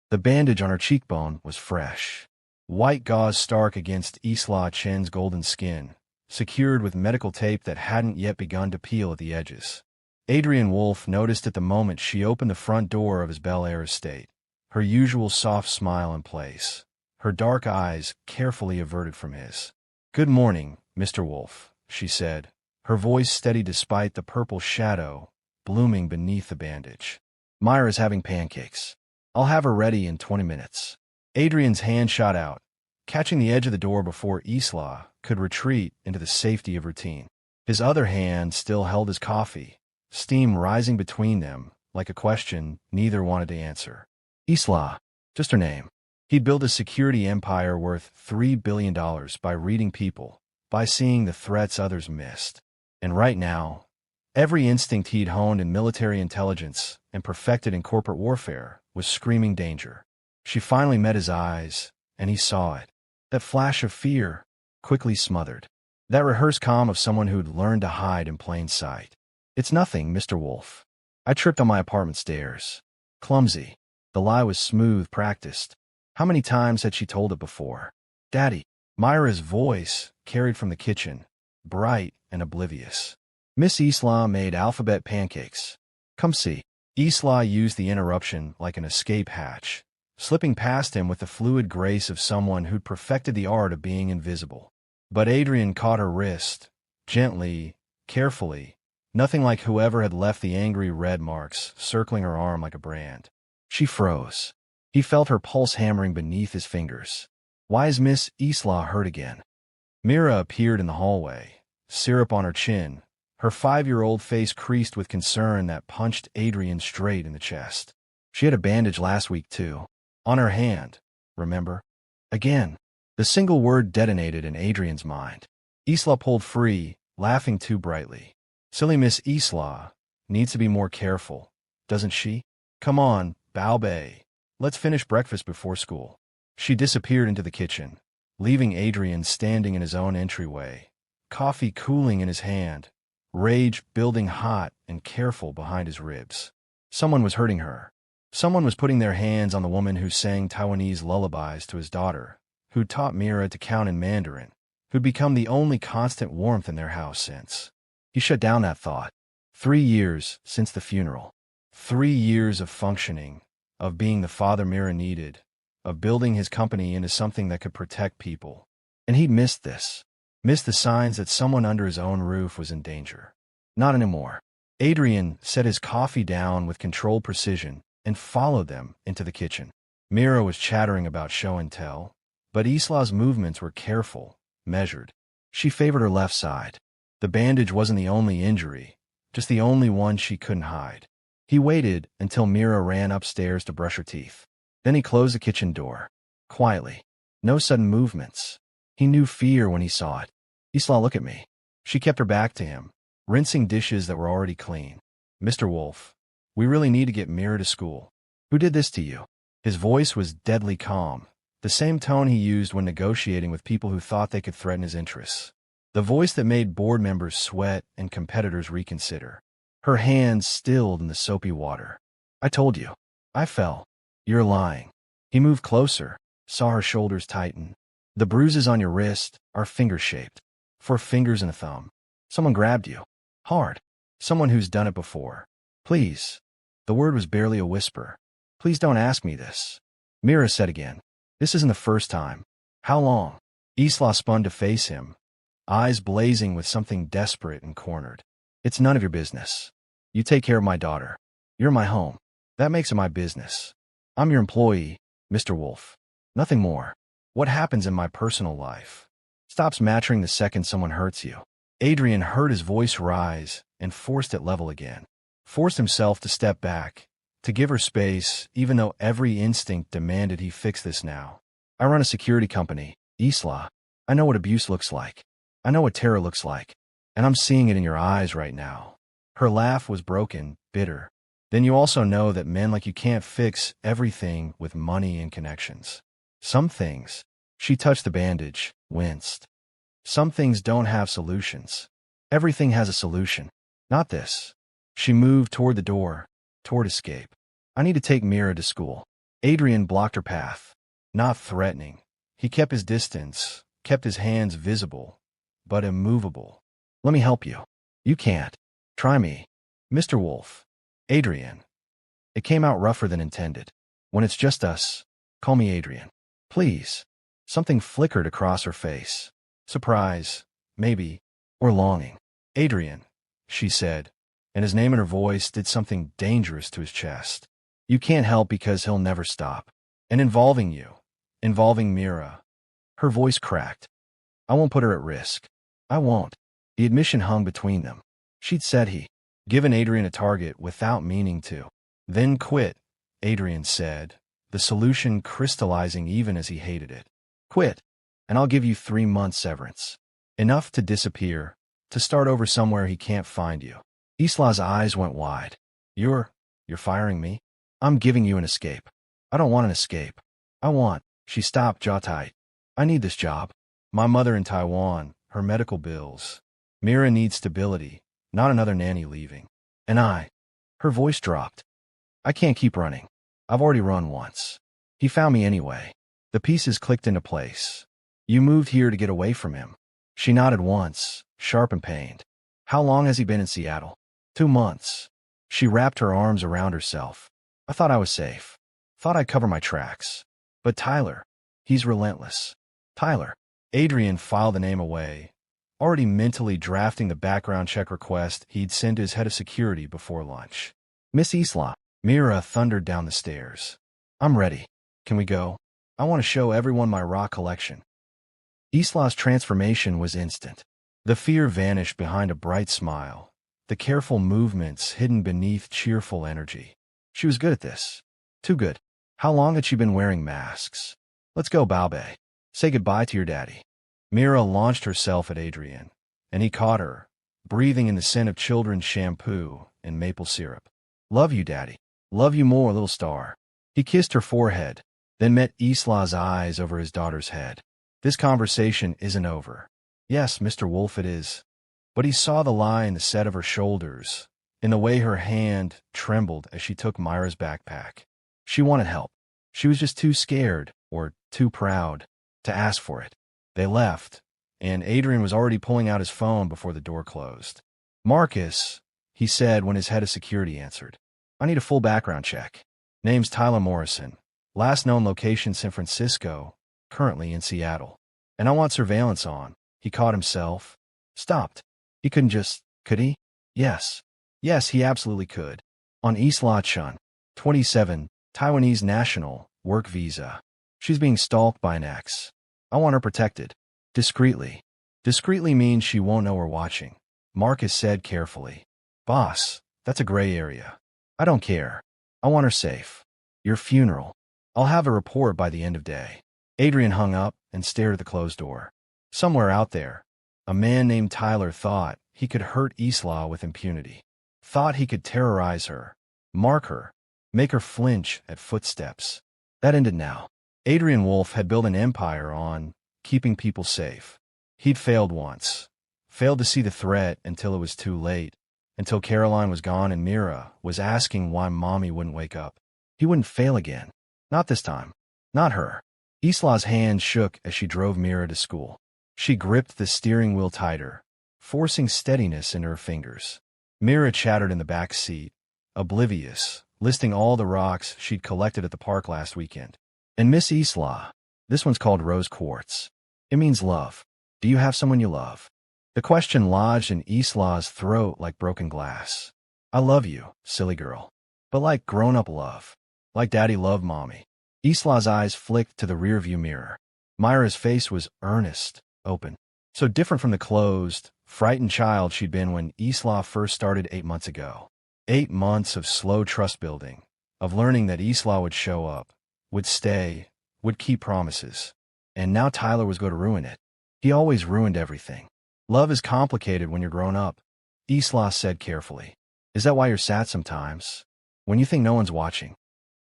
The bandage on her cheekbone was fresh. White gauze stark against Isla Chen's golden skin, secured with medical tape that hadn't yet begun to peel at the edges. Adrian Wolfe noticed it the moment she opened the front door of his Bel Air estate, her usual soft smile in place, her dark eyes carefully averted from his. "Good morning, Mr. Wolfe," she said, her voice steady despite the purple shadow blooming beneath the bandage. "Myra's having pancakes. I'll have her ready in 20 minutes." Adrian's hand shot out, catching the edge of the door before Isla could retreat into the safety of routine. His other hand still held his coffee, steam rising between them like a question neither wanted to answer. Isla, just her name. He'd built a security empire worth $3 billion by reading people, by seeing the threats others missed. And right now, every instinct he'd honed in military intelligence and perfected in corporate warfare was screaming danger. She finally met his eyes, and he saw it. That flash of fear, quickly smothered. That rehearsed calm of someone who'd learned to hide in plain sight. "It's nothing, Mr. Wolfe. I tripped on my apartment stairs. Clumsy." The lie was smooth, practiced. How many times had she told it before? "Daddy." Myra's voice carried from the kitchen, bright and oblivious. "Miss Isla made alphabet pancakes. Come see." Isla used the interruption like an escape hatch, slipping past him with the fluid grace of someone who'd perfected the art of being invisible. But Adrian caught her wrist, gently, carefully, nothing like whoever had left the angry red marks circling her arm like a brand. She froze. He felt her pulse hammering beneath his fingers. "Why is Miss Isla hurt again?" Mira appeared in the hallway, syrup on her chin, her 5-year-old face creased with concern that punched Adrian straight in the chest. "She had a bandage last week, too. On her hand, remember?" Again, the single word detonated in Adrian's mind. Isla pulled free, laughing too brightly. "Silly Miss Isla needs to be more careful, doesn't she? Come on, Baobei. Let's finish breakfast before school." She disappeared into the kitchen, leaving Adrian standing in his own entryway, coffee cooling in his hand, rage building hot and careful behind his ribs. Someone was hurting her. Someone was putting their hands on the woman who sang Taiwanese lullabies to his daughter, who'd taught Mira to count in Mandarin, who'd become the only constant warmth in their house since. He shut down that thought. 3 years since the funeral. 3 years of functioning, of being the father Mira needed, of building his company into something that could protect people. And he'd missed this. Missed the signs that someone under his own roof was in danger. Not anymore. Adrian set his coffee down with controlled precision and followed them into the kitchen. Mira was chattering about show and tell, but Isla's movements were careful, measured. She favored her left side. The bandage wasn't the only injury, just the only one she couldn't hide. He waited until Mira ran upstairs to brush her teeth. Then he closed the kitchen door. Quietly. No sudden movements. He knew fear when he saw it. "Isla, look at me." She kept her back to him, rinsing dishes that were already clean. "Mr. Wolfe, we really need to get Mira to school." "Who did this to you?" His voice was deadly calm, the same tone he used when negotiating with people who thought they could threaten his interests. The voice that made board members sweat and competitors reconsider. Her hands stilled in the soapy water. "I told you. I fell." "You're lying." He moved closer, saw her shoulders tighten. "The bruises on your wrist are finger-shaped. 4 fingers and a thumb. Someone grabbed you. Hard. Someone who's done it before. Please." The word was barely a whisper. "Please don't ask me this." Mira said again. "This isn't the first time." "How long?" Isla spun to face him, eyes blazing with something desperate and cornered. "It's none of your business. You take care of my daughter. You're my home. That makes it my business. I'm your employee, Mr. Wolfe. Nothing more. What happens in my personal life stops mattering the second someone hurts you." Adrian heard his voice rise and forced it level again. Forced himself to step back, to give her space, even though every instinct demanded he fix this now. "I run a security company, Isla. I know what abuse looks like. I know what terror looks like. And I'm seeing it in your eyes right now." Her laugh was broken, bitter. "Then you also know that men like you can't fix everything with money and connections. Some things." She touched the bandage, winced. "Some things don't have solutions. Everything has a solution. Not this." She moved toward the door, toward escape. "I need to take Mira to school." Adrian blocked her path. Not threatening. He kept his distance, kept his hands visible, but immovable. Let me help you. You can't. Try me. Mr. Wolfe. Adrian. It came out rougher than intended. When it's just us, call me Adrian. Please. Something flickered across her face. Surprise, maybe, or longing. Adrian, she said, and his name and her voice did something dangerous to his chest. You can't help because he'll never stop. And involving you, involving Mira. Her voice cracked. I won't put her at risk. I won't. The admission hung between them. She'd said he'd given Adrian a target without meaning to. Then quit, Adrian said, the solution crystallizing even as he hated it. Quit, and I'll give you 3 months severance. Enough to disappear, to start over somewhere he can't find you. Isla's eyes went wide. You're firing me? I'm giving you an escape. I don't want an escape. She stopped, jaw tight. I need this job. My mother in Taiwan, her medical bills. Mira needs stability, not another nanny leaving. And her voice dropped. I can't keep running. I've already run once. He found me anyway. The pieces clicked into place. You moved here to get away from him. She nodded once, sharp and pained. How long has he been in Seattle? 2 months. She wrapped her arms around herself. I thought I was safe. Thought I'd cover my tracks. But Tyler, he's relentless. Tyler. Adrian filed the name away, already mentally drafting the background check request he'd send to his head of security before lunch. Miss Isla. Mira thundered down the stairs. I'm ready. Can we go? I want to show everyone my raw collection. Isla's transformation was instant. The fear vanished behind a bright smile, the careful movements hidden beneath cheerful energy. She was good at this. Too good. How long had she been wearing masks? Let's go, Balbe. Say goodbye to your daddy. Mira launched herself at Adrian, and he caught her, breathing in the scent of children's shampoo and maple syrup. Love you, Daddy. Love you more, little star. He kissed her forehead, then met Isla's eyes over his daughter's head. This conversation isn't over. Yes, Mr. Wolfe, it is. But he saw the lie in the set of her shoulders, in the way her hand trembled as she took Myra's backpack. She wanted help. She was just too scared, or too proud, to ask for it. They left, and Adrian was already pulling out his phone before the door closed. Marcus, he said when his head of security answered. I need a full background check. Name's Tyler Morrison. Last known location San Francisco, currently in Seattle. And I want surveillance on. He caught himself. Stopped. He couldn't just, could he? Yes. Yes, he absolutely could. On Isla Chen, 27, Taiwanese national, work visa. She's being stalked by an ex. I want her protected. Discreetly. Discreetly means she won't know we're watching. Marcus said carefully. Boss, that's a gray area. I don't care. I want her safe. Your funeral. I'll have a report by the end of day. Adrian hung up and stared at the closed door. Somewhere out there, a man named Tyler thought he could hurt Isla with impunity. Thought he could terrorize her, mark her, make her flinch at footsteps. That ended now. Adrian Wolfe had built an empire on keeping people safe. He'd failed once. Failed to see the threat until it was too late, until Caroline was gone and Mira was asking why Mommy wouldn't wake up. He wouldn't fail again. Not this time. Not her. Isla's hand shook as she drove Mira to school. She gripped the steering wheel tighter, forcing steadiness into her fingers. Mira chattered in the back seat, oblivious, listing all the rocks she'd collected at the park last weekend. And Miss Isla, this one's called rose quartz. It means love. Do you have someone you love? The question lodged in Isla's throat like broken glass. I love you, silly girl. But like grown-up love. Like Daddy loved Mommy. Isla's eyes flicked to the rearview mirror. Myra's face was earnest, open. So different from the closed, frightened child she'd been when Isla first started 8 months ago. 8 months of slow trust building, of learning that Isla would show up, would stay, would keep promises. And now Tyler was going to ruin it. He always ruined everything. Love is complicated when you're grown up, Isla said carefully. Is that why you're sad sometimes? When you think no one's watching?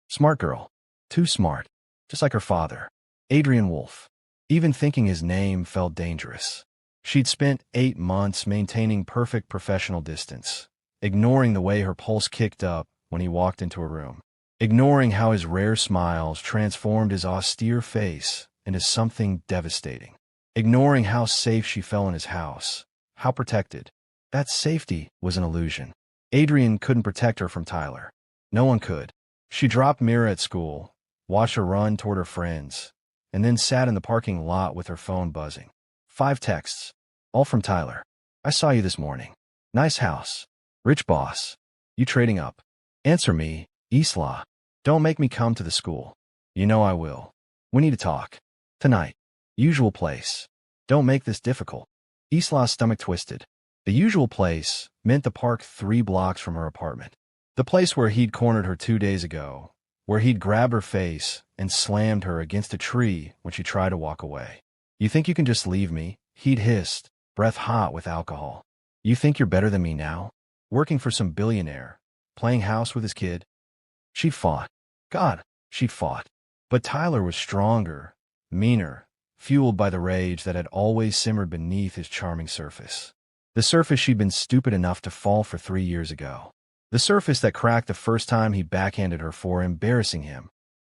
Smart girl. Too smart. Just like her father. Adrian Wolfe. Even thinking his name felt dangerous. She'd spent 8 months maintaining perfect professional distance, ignoring the way her pulse kicked up when he walked into a room. ignoring how his rare smiles transformed his austere face into something devastating, ignoring how safe she felt in his house, how protected. That safety was an illusion. Adrian couldn't protect her from Tyler. No one could. She dropped Mira at school, watched her run toward her friends, and then sat in the parking lot with her phone buzzing. 5 texts, all from Tyler. I saw you this morning. Nice house. Rich boss. You trading up. Answer me, Isla. Don't make me come to the school. You know I will. We need to talk. Tonight. Usual place. Don't make this difficult. Isla's stomach twisted. The usual place meant the park 3 blocks from her apartment. The place where he'd cornered her 2 days ago, where he'd grabbed her face and slammed her against a tree when she tried to walk away. You think you can just leave me? He'd hissed, breath hot with alcohol. You think you're better than me now? Working for some billionaire, playing house with his kid? She fought. God, she fought. But Tyler was stronger, meaner, fueled by the rage that had always simmered beneath his charming surface. The surface she'd been stupid enough to fall for 3 years ago. The surface that cracked the first time he backhanded her for embarrassing him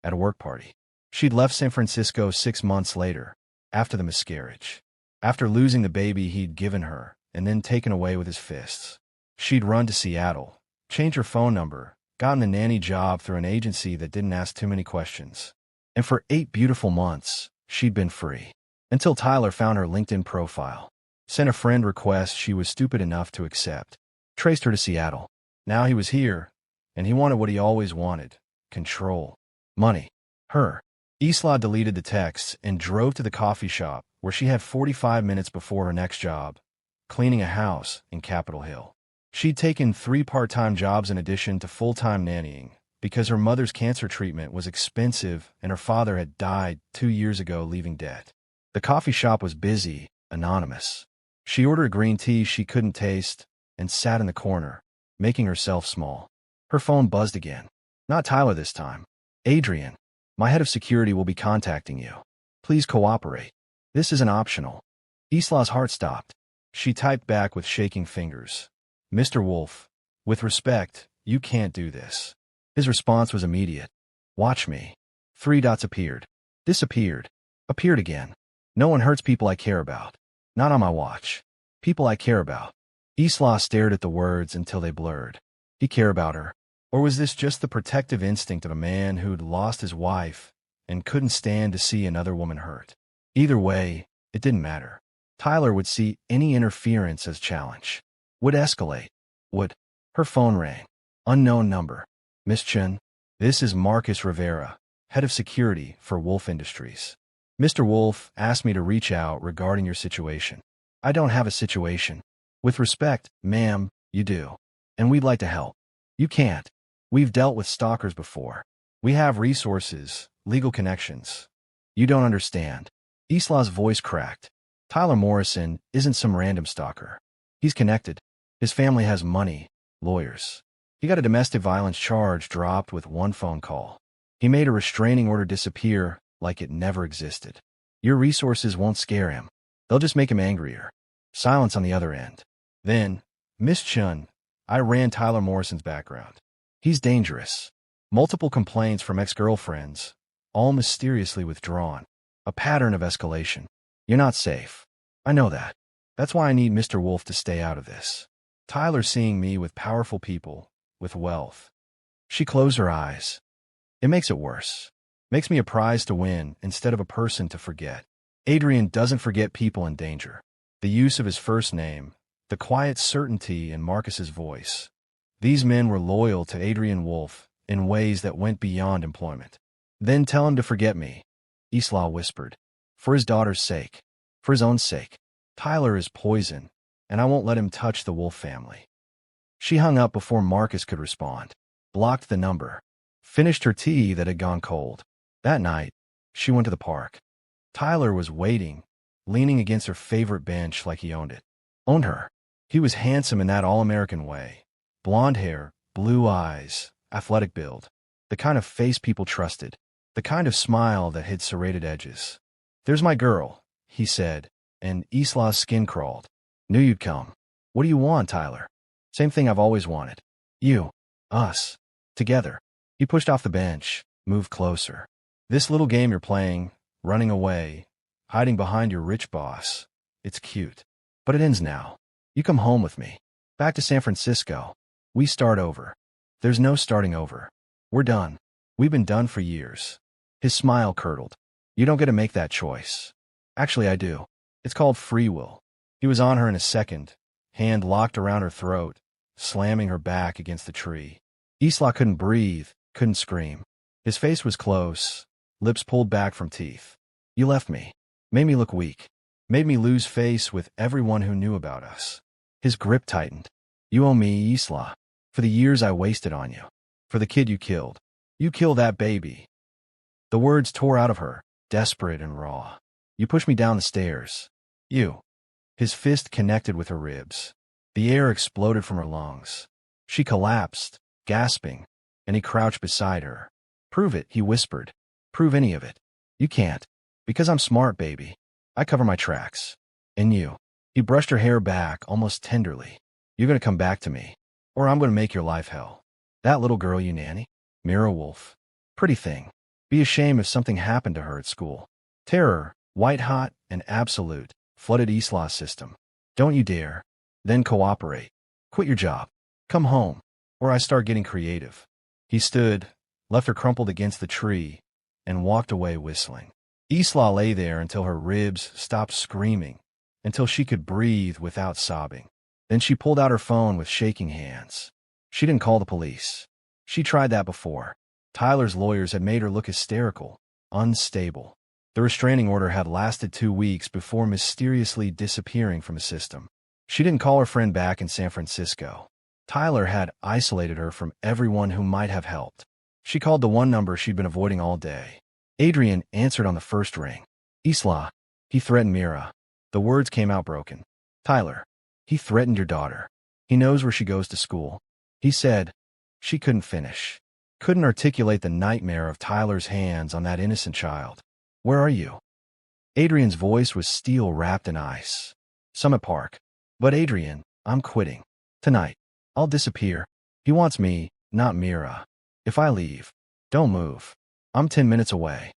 at a work party. She'd left San Francisco 6 months later, after the miscarriage, after losing the baby he'd given her and then taken away with his fists. She'd run to Seattle, changed her phone number, gotten a nanny job through an agency that didn't ask too many questions. And for 8 beautiful months, she'd been free. Until Tyler found her LinkedIn profile, sent a friend request she was stupid enough to accept, traced her to Seattle. Now he was here, and he wanted what he always wanted: control, money, her. Isla deleted the texts and drove to the coffee shop where she had 45 minutes before her next job, cleaning a house in Capitol Hill. She'd taken 3 part-time jobs in addition to full-time nannying because her mother's cancer treatment was expensive and her father had died 2 years ago, leaving debt. The coffee shop was busy, anonymous. She ordered a green tea she couldn't taste and sat in the corner, making herself small. Her phone buzzed again. Not Tyler this time. Adrian, my head of security will be contacting you. Please cooperate. This isn't optional. Isla's heart stopped. She typed back with shaking fingers. Mr. Wolfe, with respect, you can't do this. His response was immediate. Watch me. 3 dots appeared. Disappeared. Appeared again. No one hurts people I care about. Not on my watch. People I care about. Isla stared at the words until they blurred. He care about her? Or was this just the protective instinct of a man who'd lost his wife and couldn't stand to see another woman hurt? Either way, it didn't matter. Tyler would see any interference as challenge. Would escalate. Would. Her phone rang. Unknown number. Miss Chen, this is Marcus Rivera, head of security for Wolfe Industries. Mr. Wolfe asked me to reach out regarding your situation. I don't have a situation. With respect, ma'am, you do. And we'd like to help. You can't. We've dealt with stalkers before. We have resources, legal connections. You don't understand. Isla's voice cracked. Tyler Morrison isn't some random stalker. He's connected. His family has money, lawyers. He got a domestic violence charge dropped with 1 phone call. He made a restraining order disappear like it never existed. Your resources won't scare him. They'll just make him angrier. Silence on the other end. Then, Miss Chen, I ran Tyler Morrison's background. He's dangerous. Multiple complaints from ex-girlfriends, all mysteriously withdrawn. A pattern of escalation. You're not safe. I know that. That's why I need Mr. Wolfe to stay out of this. Tyler's seeing me with powerful people, with wealth. She closed her eyes. It makes it worse. Makes me a prize to win instead of a person to forget. Adrian doesn't forget people in danger. The use of his first name, the quiet certainty in Marcus's voice. These men were loyal to Adrian Wolfe in ways that went beyond employment. Then tell him to forget me, Isla whispered. For his daughter's sake. For his own sake. Tyler is poison, and I won't let him touch the Wolfe family. She hung up before Marcus could respond. Blocked the number. Finished her tea that had gone cold. That night, she went to the park. Tyler was waiting, leaning against her favorite bench like he owned it. Owned her. He was handsome in that all-American way. Blonde hair, blue eyes, athletic build. The kind of face people trusted. The kind of smile that hid serrated edges. There's my girl, he said, and Isla's skin crawled. Knew you'd come. What do you want, Tyler? Same thing I've always wanted. You. Us. Together. He pushed off the bench, moved closer. This little game you're playing, running away, hiding behind your rich boss, it's cute. But it ends now. You come home with me. Back to San Francisco. We start over. There's no starting over. We're done. We've been done for years. His smile curdled. You don't get to make that choice. Actually, I do. It's called free will. He was on her in a second, hand locked around her throat, slamming her back against the tree. Isla couldn't breathe, couldn't scream. His face was close, lips pulled back from teeth. You left me. Made me look weak. Made me lose face with everyone who knew about us. His grip tightened. You owe me, Isla. For the years I wasted on you. For the kid you killed. You kill that baby. The words tore out of her, desperate and raw. You pushed me down the stairs. You. His fist connected with her ribs. The air exploded from her lungs. She collapsed, gasping, and he crouched beside her. Prove it, he whispered. Prove any of it. You can't. Because I'm smart, baby. I cover my tracks. And you. He brushed her hair back, almost tenderly. You're going to come back to me. Or I'm going to make your life hell. That little girl you nanny? Mira Wolfe. Pretty thing. Be ashamed if something happened to her at school. Terror, white-hot and absolute, flooded Isla's system. Don't you dare. Then cooperate. Quit your job. Come home. Or I start getting creative. He stood, left her crumpled against the tree, and walked away whistling. Isla lay there until her ribs stopped screaming, until she could breathe without sobbing. Then she pulled out her phone with shaking hands. She didn't call the police. She tried that before. Tyler's lawyers had made her look hysterical, unstable. The restraining order had lasted 2 weeks before mysteriously disappearing from the system. She didn't call her friend back in San Francisco. Tyler had isolated her from everyone who might have helped. She called the one number she'd been avoiding all day. Adrian answered on the first ring. Isla. He threatened Mira. The words came out broken. Tyler. He threatened your daughter. He knows where she goes to school. He said. She couldn't finish. Couldn't articulate the nightmare of Tyler's hands on that innocent child. Where are you? Adrian's voice was steel wrapped in ice. Summit Park. But Adrian, I'm quitting. Tonight. I'll disappear. He wants me, not Mira. If I leave, don't move. I'm 10 minutes away.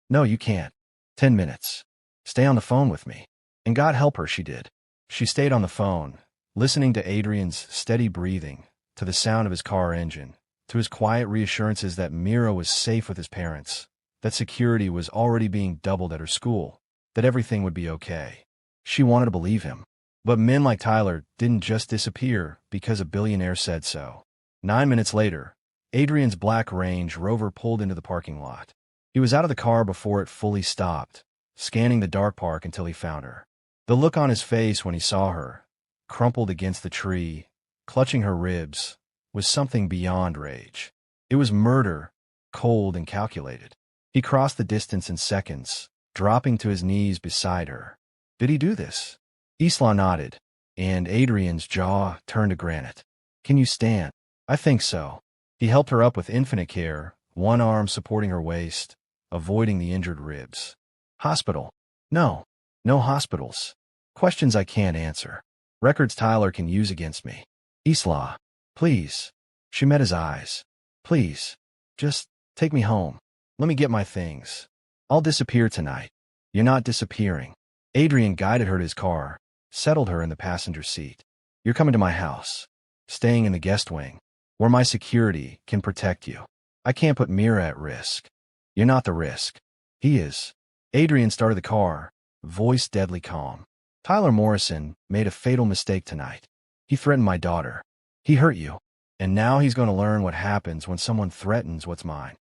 No, you can't. 10 minutes. Stay on the phone with me. And God help her, she did. She stayed on the phone, listening to Adrian's steady breathing, to the sound of his car engine, to his quiet reassurances that Mira was safe with his parents, that security was already being doubled at her school, that everything would be okay. She wanted to believe him. But men like Tyler didn't just disappear because a billionaire said so. 9 minutes later, Adrian's black Range Rover pulled into the parking lot. He was out of the car before it fully stopped, scanning the dark park until he found her. The look on his face when he saw her, crumpled against the tree, clutching her ribs, was something beyond rage. It was murder, cold and calculated. He crossed the distance in seconds, dropping to his knees beside her. Did he do this? Isla nodded, and Adrian's jaw turned to granite. Can you stand? I think so. He helped her up with infinite care, one arm supporting her waist, avoiding the injured ribs. Hospital? No. No hospitals. Questions I can't answer. Records Tyler can use against me. Isla, please. She met his eyes. Please. Just take me home. Let me get my things. I'll disappear tonight. You're not disappearing. Adrian guided her to his car, settled her in the passenger seat. You're coming to my house. Staying in the guest wing, where my security can protect you. I can't put Mira at risk. You're not the risk. He is. Adrian started the car, voice deadly calm. Tyler Morrison made a fatal mistake tonight. He threatened my daughter. He hurt you. And now he's going to learn what happens when someone threatens what's mine.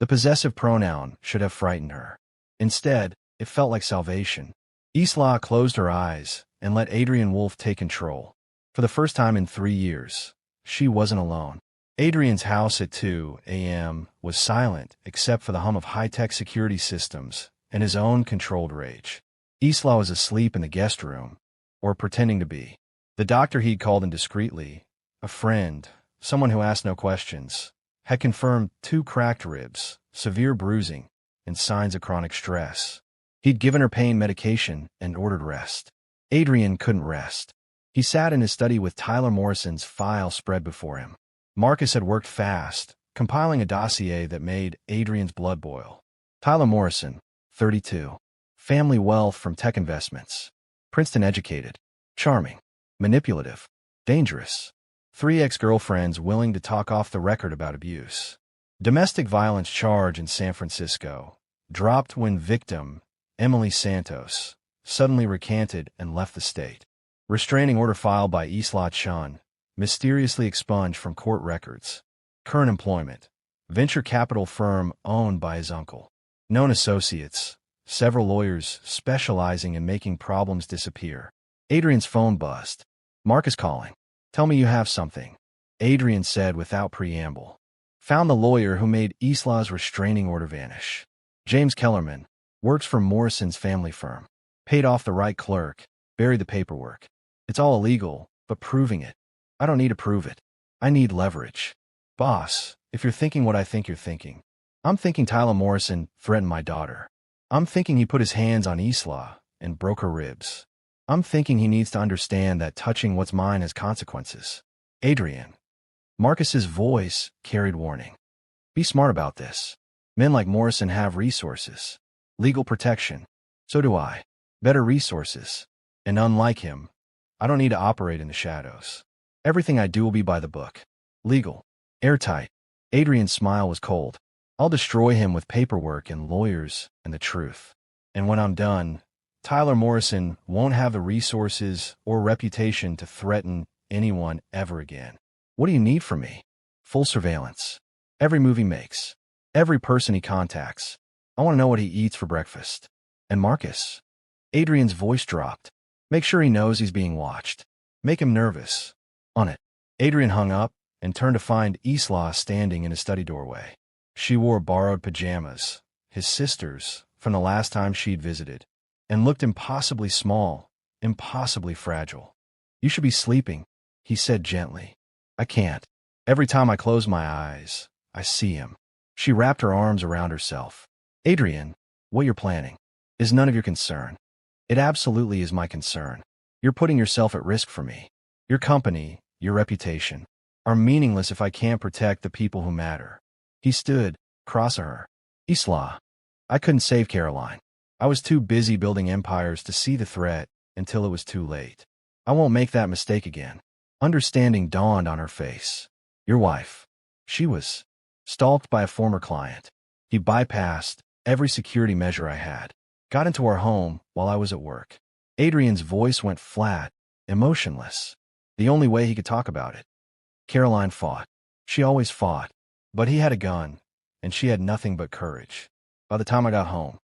The possessive pronoun should have frightened her. Instead, it felt like salvation. Isla closed her eyes and let Adrian Wolfe take control. For the first time in 3 years, she wasn't alone. Adrian's house at 2 a.m. was silent except for the hum of high-tech security systems and his own controlled rage. Isla was asleep in the guest room, or pretending to be. The doctor he'd called in discreetly, a friend, someone who asked no questions, had confirmed 2 cracked ribs, severe bruising, and signs of chronic stress. He'd given her pain medication and ordered rest. Adrian couldn't rest. He sat in his study with Tyler Morrison's file spread before him. Marcus had worked fast, compiling a dossier that made Adrian's blood boil. Tyler Morrison, 32. Family wealth from tech investments. Princeton educated. Charming. Manipulative. Dangerous. 3 ex-girlfriends willing to talk off the record about abuse. Domestic violence charge in San Francisco. Dropped when victim, Emily Santos, suddenly recanted and left the state. Restraining order filed by Isla Chen, mysteriously expunged from court records. Current employment. Venture capital firm owned by his uncle. Known associates. Several lawyers specializing in making problems disappear. Adrian's phone buzzed. Mark is calling. Tell me you have something, Adrian said without preamble. Found the lawyer who made Isla's restraining order vanish. James Kellerman. Works for Morrison's family firm. Paid off the right clerk. Buried the paperwork. It's all illegal, but proving it. I don't need to prove it. I need leverage. Boss, if you're thinking what I think you're thinking, I'm thinking Tyler Morrison threatened my daughter. I'm thinking he put his hands on Isla and broke her ribs. I'm thinking he needs to understand that touching what's mine has consequences. Adrian. Marcus's voice carried warning. Be smart about this. Men like Morrison have resources. Legal protection. So do I. Better resources. And unlike him, I don't need to operate in the shadows. Everything I do will be by the book. Legal. Airtight. Adrian's smile was cold. I'll destroy him with paperwork and lawyers and the truth. And when I'm done, Tyler Morrison won't have the resources or reputation to threaten anyone ever again. What do you need from me? Full surveillance. Every move he makes. Every person he contacts. I want to know what he eats for breakfast. And Marcus? Adrian's voice dropped. Make sure he knows he's being watched. Make him nervous. On it. Adrian hung up and turned to find Isla standing in his study doorway. She wore borrowed pajamas, his sister's, from the last time she'd visited, and looked impossibly small, impossibly fragile. You should be sleeping, he said gently. I can't. Every time I close my eyes, I see him. She wrapped her arms around herself. Adrian, what you're planning is none of your concern. It absolutely is my concern. You're putting yourself at risk for me. Your company, your reputation, are meaningless if I can't protect the people who matter. He stood, across her. Isla. I couldn't save Caroline. I was too busy building empires to see the threat until it was too late. I won't make that mistake again. Understanding dawned on her face. Your wife. She was stalked by a former client. He bypassed every security measure I had. Got into our home while I was at work. Adrian's voice went flat, emotionless. The only way he could talk about it. Caroline fought. She always fought. But he had a gun, and she had nothing but courage. By the time I got home,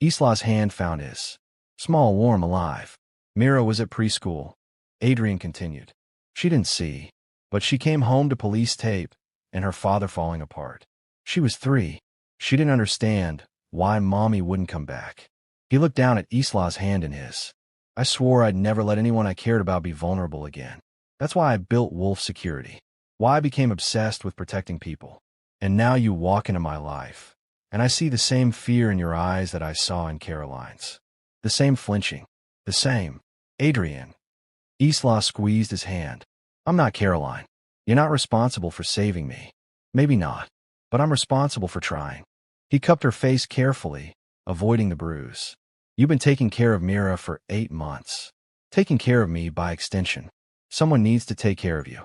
Isla's hand found his. Small, warm, alive. Mira was at preschool. Adrian continued. She didn't see, but she came home to police tape and her father falling apart. She was 3. She didn't understand why Mommy wouldn't come back. He looked down at Isla's hand in his. I swore I'd never let anyone I cared about be vulnerable again. That's why I built Wolfe Security. Why I became obsessed with protecting people. And now you walk into my life, and I see the same fear in your eyes that I saw in Caroline's. The same flinching. The same. Adrian. Isla squeezed his hand. I'm not Caroline. You're not responsible for saving me. Maybe not, but I'm responsible for trying. He cupped her face carefully, avoiding the bruise. You've been taking care of Mira for 8 months. Taking care of me by extension. Someone needs to take care of you.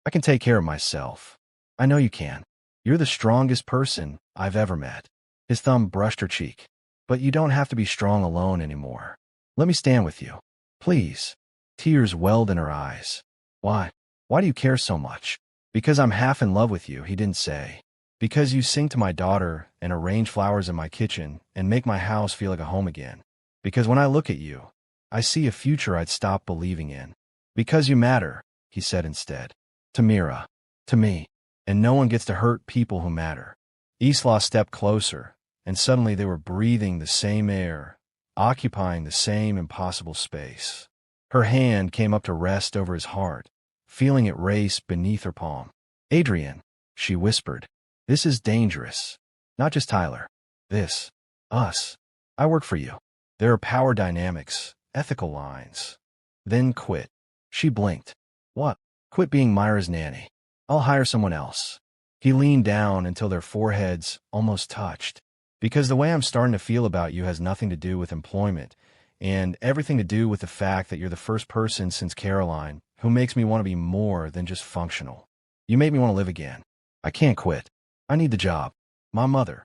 I can take care of myself. I know you can. You're the strongest person I've ever met. His thumb brushed her cheek. But you don't have to be strong alone anymore. Let me stand with you. Please. Tears welled in her eyes. Why? Why do you care so much? Because I'm half in love with you, he didn't say. Because you sing to my daughter and arrange flowers in my kitchen and make my house feel like a home again. Because when I look at you, I see a future I'd stop believing in. Because you matter, he said instead. To Mira. To me. And no one gets to hurt people who matter. Isla stepped closer, and suddenly they were breathing the same air, occupying the same impossible space. Her hand came up to rest over his heart, feeling it race beneath her palm. Adrian, she whispered, this is dangerous. Not just Tyler. This. Us. I work for you. There are power dynamics, ethical lines. Then quit. She blinked. What? Quit being Myra's nanny. I'll hire someone else. He leaned down until their foreheads almost touched. Because the way I'm starting to feel about you has nothing to do with employment, and everything to do with the fact that you're the first person since Caroline who makes me want to be more than just functional. You make me want to live again. I can't quit. I need the job. My mother.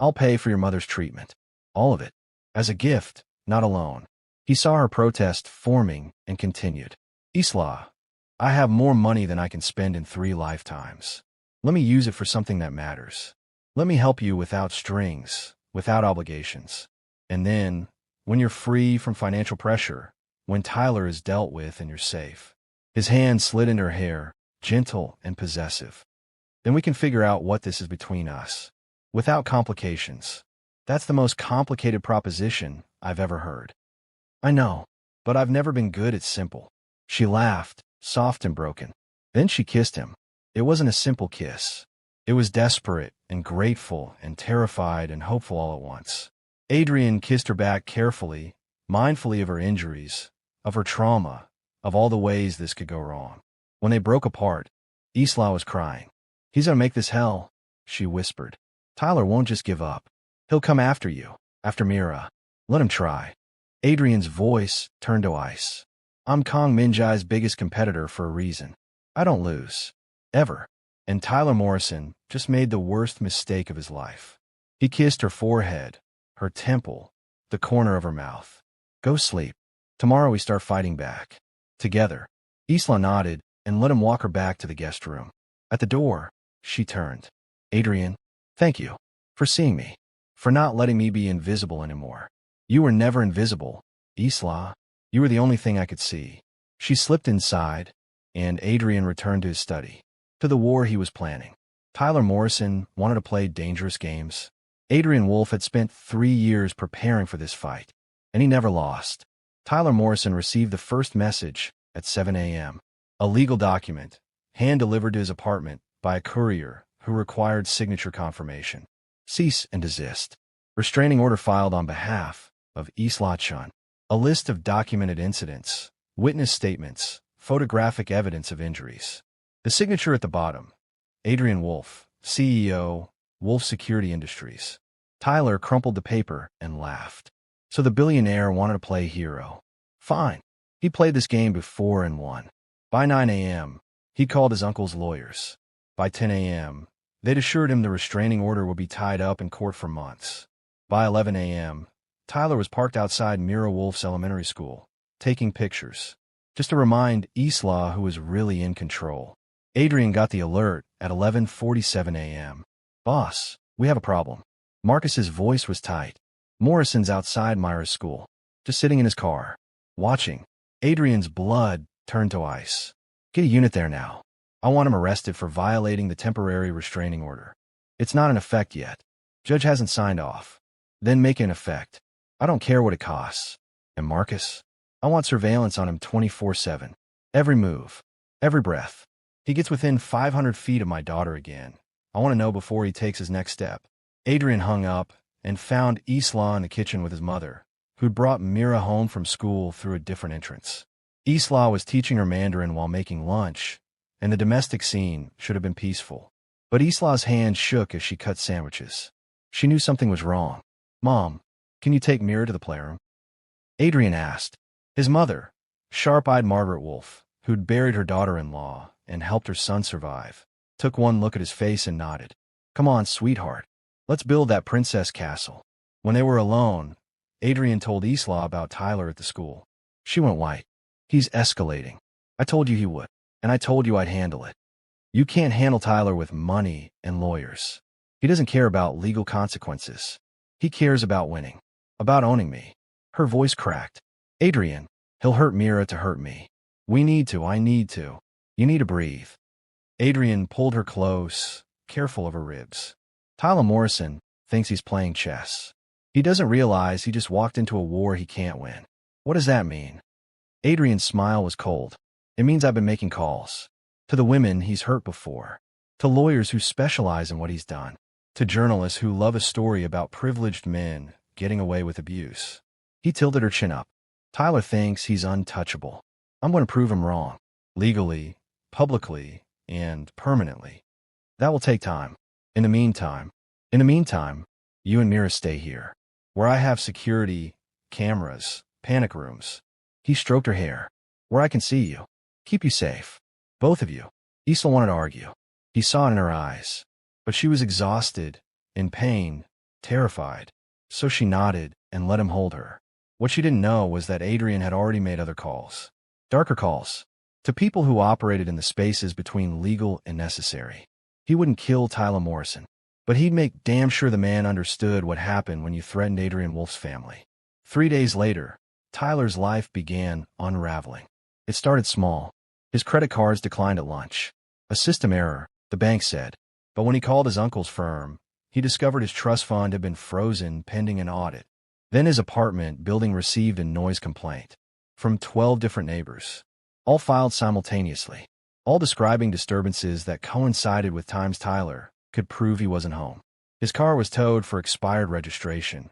I'll pay for your mother's treatment. All of it. As a gift, not a loan. He saw her protest forming and continued. Isla, I have more money than I can spend in 3 lifetimes. Let me use it for something that matters. Let me help you without strings, without obligations. And then, when you're free from financial pressure, when Tyler is dealt with and you're safe. His hand slid into her hair, gentle and possessive. Then we can figure out what this is between us. Without complications. That's the most complicated proposition I've ever heard. I know, but I've never been good at simple. She laughed, soft and broken. Then she kissed him. It wasn't a simple kiss. It was desperate and grateful and terrified and hopeful all at once. Adrian kissed her back carefully, mindfully of her injuries, of her trauma, of all the ways this could go wrong. When they broke apart, Isla was crying. He's gonna make this hell, she whispered. Tyler won't just give up. He'll come after you, after Mira. Let him try. Adrian's voice turned to ice. I'm Kong Minjai's biggest competitor for a reason. I don't lose. Ever. And Tyler Morrison just made the worst mistake of his life. He kissed her forehead, her temple, the corner of her mouth. Go sleep. Tomorrow we start fighting back. Together. Isla nodded and let him walk her back to the guest room. At the door, she turned. Adrian, thank you for seeing me, for not letting me be invisible anymore. You were never invisible, Isla. You were the only thing I could see. She slipped inside, and Adrian returned to his study, to the war he was planning. Tyler Morrison wanted to play dangerous games. Adrian Wolfe had spent 3 years preparing for this fight, and he never lost. Tyler Morrison received the first message at 7 a.m. A legal document, hand-delivered to his apartment by a courier who required signature confirmation. Cease and desist. Restraining order filed on behalf of Isla Chen. A list of documented incidents, witness statements, photographic evidence of injuries. The signature at the bottom. Adrian Wolfe, CEO, Wolfe Security Industries. Tyler crumpled the paper and laughed. So the billionaire wanted to play hero. Fine. He played this game before and won. By 9 a.m., he called his uncle's lawyers. By 10 a.m., they'd assured him the restraining order would be tied up in court for months. By 11 a.m., Tyler was parked outside Mira Wolfe's elementary school, taking pictures. Just to remind Isla who was really in control. Adrian got the alert at 11:47 a.m. Boss, we have a problem. Marcus's voice was tight. Morrison's outside Myra's school, just sitting in his car, watching. Adrian's blood turned to ice. Get a unit there now. I want him arrested for violating the temporary restraining order. It's not in effect yet. Judge hasn't signed off. Then make it in effect. I don't care what it costs. And Marcus? I want surveillance on him 24/7. Every move. Every breath. He gets within 500 feet of my daughter again. I want to know before he takes his next step. Adrian hung up and found Isla in the kitchen with his mother, who'd brought Mira home from school through a different entrance. Isla was teaching her Mandarin while making lunch, and the domestic scene should have been peaceful. But Isla's hand shook as she cut sandwiches. She knew something was wrong. Mom, can you take Mira to the playroom? Adrian asked. His mother, sharp-eyed Margaret Wolfe, who'd buried her daughter-in-law and helped her son survive, took one look at his face and nodded. Come on, sweetheart. Let's build that princess castle. When they were alone, Adrian told Isla about Tyler at the school. She went white. He's escalating. I told you he would, and I told you I'd handle it. You can't handle Tyler with money and lawyers. He doesn't care about legal consequences. He cares about winning, about owning me. Her voice cracked. Adrian, he'll hurt Mira to hurt me. We need to, I need to. You need to breathe. Adrian pulled her close, careful of her ribs. Tyler Morrison thinks he's playing chess. He doesn't realize he just walked into a war he can't win. What does that mean? Adrian's smile was cold. It means I've been making calls. To the women he's hurt before. To lawyers who specialize in what he's done. To journalists who love a story about privileged men getting away with abuse. He tilted her chin up. Tyler thinks he's untouchable. I'm going to prove him wrong. Legally, publicly, and permanently. That will take time. In the meantime, you and Mira stay here, where I have security, cameras, panic rooms. He stroked her hair. Where I can see you. Keep you safe. Both of you. Isla wanted to argue. He saw it in her eyes. But she was exhausted, in pain, terrified. So she nodded and let him hold her. What she didn't know was that Adrian had already made other calls. Darker calls. To people who operated in the spaces between legal and necessary. He wouldn't kill Tyler Morrison. But he'd make damn sure the man understood what happened when you threatened Adrian Wolfe's family. 3 days later, Tyler's life began unraveling. It started small. His credit cards declined at lunch. A system error, the bank said. But when he called his uncle's firm, he discovered his trust fund had been frozen pending an audit. Then his apartment building received a noise complaint from 12 different neighbors, all filed simultaneously, all describing disturbances that coincided with times Tyler could prove he wasn't home. His car was towed for expired registration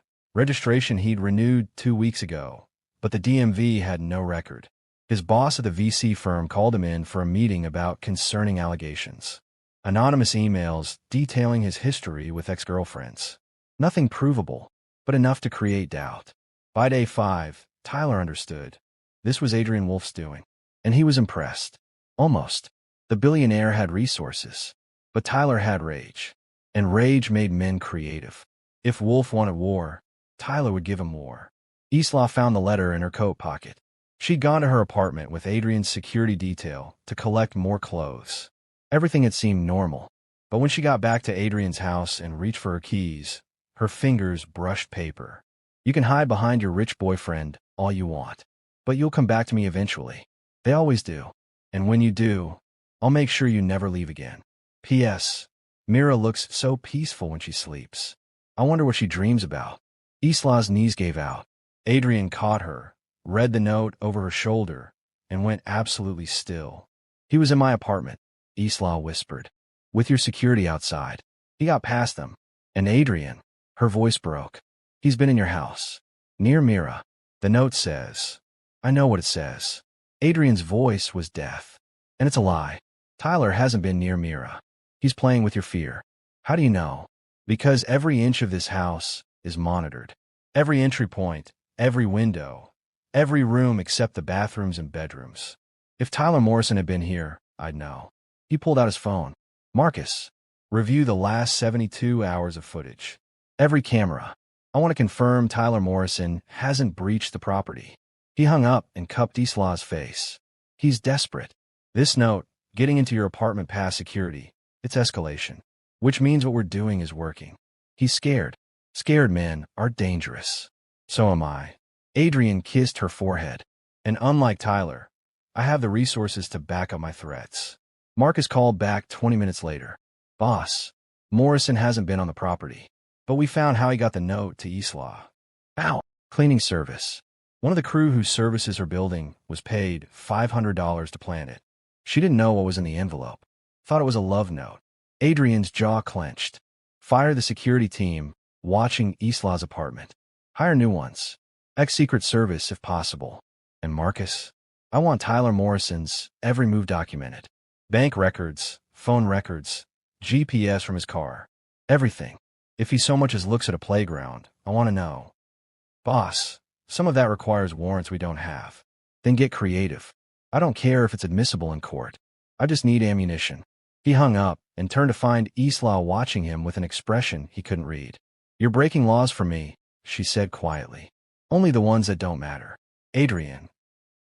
he'd renewed 2 weeks ago, but the DMV had no record. His boss at the VC firm called him in for a meeting about concerning allegations. Anonymous emails detailing his history with ex-girlfriends. Nothing provable, but enough to create doubt. By day 5, Tyler understood. This was Adrian Wolfe's doing, and he was impressed. Almost. The billionaire had resources, but Tyler had rage, and rage made men creative. If Wolfe wanted war, Tyler would give him war. Isla found the letter in her coat pocket. She'd gone to her apartment with Adrian's security detail to collect more clothes. Everything had seemed normal, but when she got back to Adrian's house and reached for her keys, her fingers brushed paper. You can hide behind your rich boyfriend all you want, but you'll come back to me eventually. They always do. And when you do, I'll make sure you never leave again. P.S. Mira looks so peaceful when she sleeps. I wonder what she dreams about. Isla's knees gave out. Adrian caught her, read the note over her shoulder, and went absolutely still. He was in my apartment, Isla whispered, with your security outside. He got past them. And Adrian, her voice broke. He's been in your house. Near Mira. The note says. I know what it says. Adrian's voice was death. And it's a lie. Tyler hasn't been near Mira. He's playing with your fear. How do you know? Because every inch of this house is monitored. Every entry point, every window, every room except the bathrooms and bedrooms. If Tyler Morrison had been here, I'd know. He pulled out his phone. Marcus, review the last 72 hours of footage. Every camera. I want to confirm Tyler Morrison hasn't breached the property. He hung up and cupped Isla's face. He's desperate. This note, getting into your apartment past security, it's escalation. Which means what we're doing is working. He's scared. Scared men are dangerous. So am I. Adrian kissed her forehead. And unlike Tyler, I have the resources to back up my threats. Marcus called back 20 minutes later. Boss, Morrison hasn't been on the property, but we found how he got the note to Isla. Ow. Cleaning service. One of the crew who services her building was paid $500 to plant it. She didn't know what was in the envelope. Thought it was a love note. Adrian's jaw clenched. Fire the security team, watching Isla's apartment. Hire new ones. Ex-Secret Service if possible. And Marcus? I want Tyler Morrison's every move documented. Bank records, phone records, GPS from his car. Everything. If he so much as looks at a playground, I want to know. Boss, some of that requires warrants we don't have. Then get creative. I don't care if it's admissible in court. I just need ammunition. He hung up and turned to find Isla watching him with an expression he couldn't read. You're breaking laws for me, she said quietly. Only the ones that don't matter. Adrian.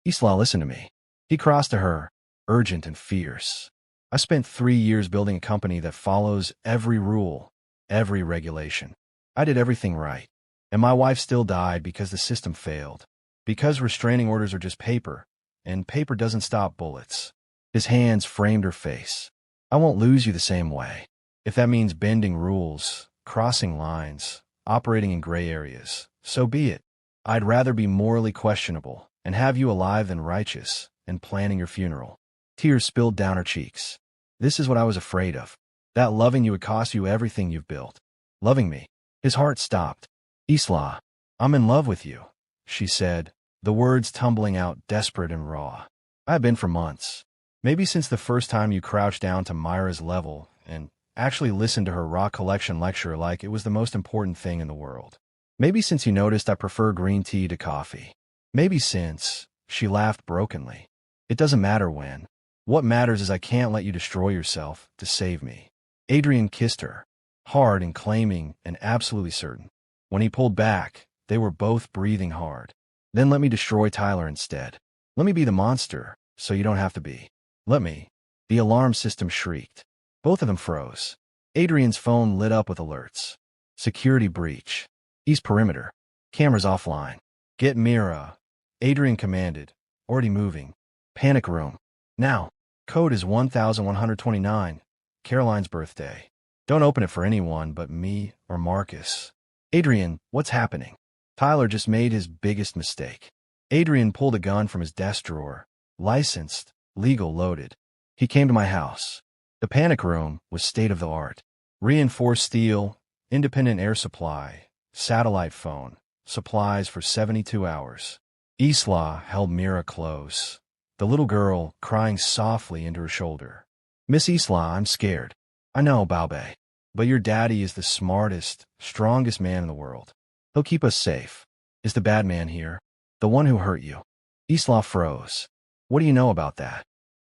Isla, listen to me. He crossed to her, urgent and fierce. I spent 3 years building a company that follows every rule, every regulation. I did everything right. And my wife still died because the system failed. Because restraining orders are just paper, and paper doesn't stop bullets. His hands framed her face. I won't lose you the same way. If that means bending rules, crossing lines, operating in gray areas, so be it. I'd rather be morally questionable and have you alive than righteous and planning your funeral. Tears spilled down her cheeks. This is what I was afraid of. That loving you would cost you everything you've built. Loving me. His heart stopped. Isla, I'm in love with you, she said, the words tumbling out desperate and raw. I've been for months. Maybe since the first time you crouched down to Myra's level and actually listened to her raw collection lecture like it was the most important thing in the world. Maybe since you noticed I prefer green tea to coffee. Maybe since, she laughed brokenly. It doesn't matter when. What matters is I can't let you destroy yourself to save me. Adrian kissed her, hard and claiming and absolutely certain. When he pulled back, they were both breathing hard. Then let me destroy Tyler instead. Let me be the monster, so you don't have to be. Let me. The alarm system shrieked. Both of them froze. Adrian's phone lit up with alerts. Security breach. East perimeter. Cameras offline. Get Mira. Adrian commanded. Already moving. Panic room. Now. Code is 1129. Caroline's birthday. Don't open it for anyone but me or Marcus. Adrian, what's happening? Tyler just made his biggest mistake. Adrian pulled a gun from his desk drawer. Licensed, legal, loaded. He came to my house. The panic room was state-of-the-art. Reinforced steel, independent air supply, satellite phone, supplies for 72 hours. Isla held Mira close, the little girl crying softly into her shoulder. Miss Isla, I'm scared. I know, Baube. But your daddy is the smartest, strongest man in the world. He'll keep us safe. Is the bad man here? The one who hurt you? Isla froze. What do you know about that?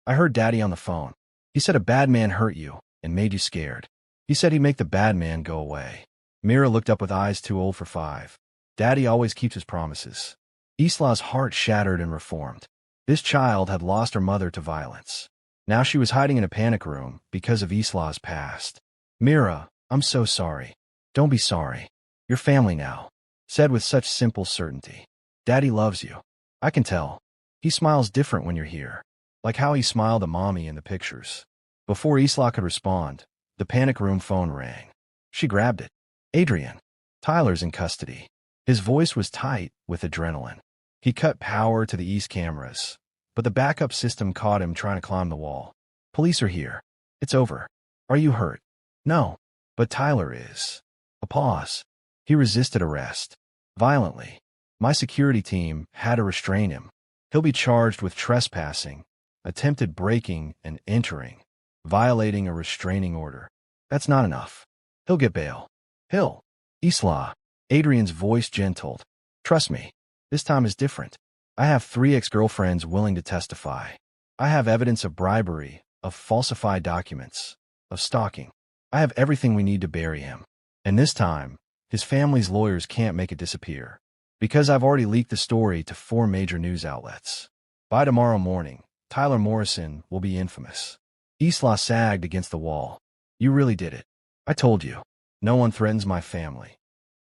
I heard Daddy on the phone. He said a bad man hurt you and made you scared. He said he'd make the bad man go away. Mira looked up with eyes too old for 5. Daddy always keeps his promises. Isla's heart shattered and reformed. This child had lost her mother to violence. Now she was hiding in a panic room because of Isla's past. Mira, I'm so sorry. Don't be sorry. You're family now. Said with such simple certainty. Daddy loves you. I can tell. He smiles different when you're here. Like how he smiled at Mommy in the pictures. Before Isla could respond, the panic room phone rang. She grabbed it. Adrian. Tyler's in custody. His voice was tight with adrenaline. He cut power to the east cameras, but the backup system caught him trying to climb the wall. Police are here. It's over. Are you hurt? No. But Tyler is. A pause. He resisted arrest. Violently. My security team had to restrain him. He'll be charged with trespassing, attempted breaking and entering, violating a restraining order. That's not enough. He'll get bail. He'll. Isla. Adrian's voice gentled. Trust me. This time is different. I have 3 ex-girlfriends willing to testify. I have evidence of bribery, of falsified documents, of stalking. I have everything we need to bury him. And this time, his family's lawyers can't make it disappear. Because I've already leaked the story to 4 major news outlets. By tomorrow morning, Tyler Morrison will be infamous. Isla sagged against the wall. You really did it. I told you. No one threatens my family.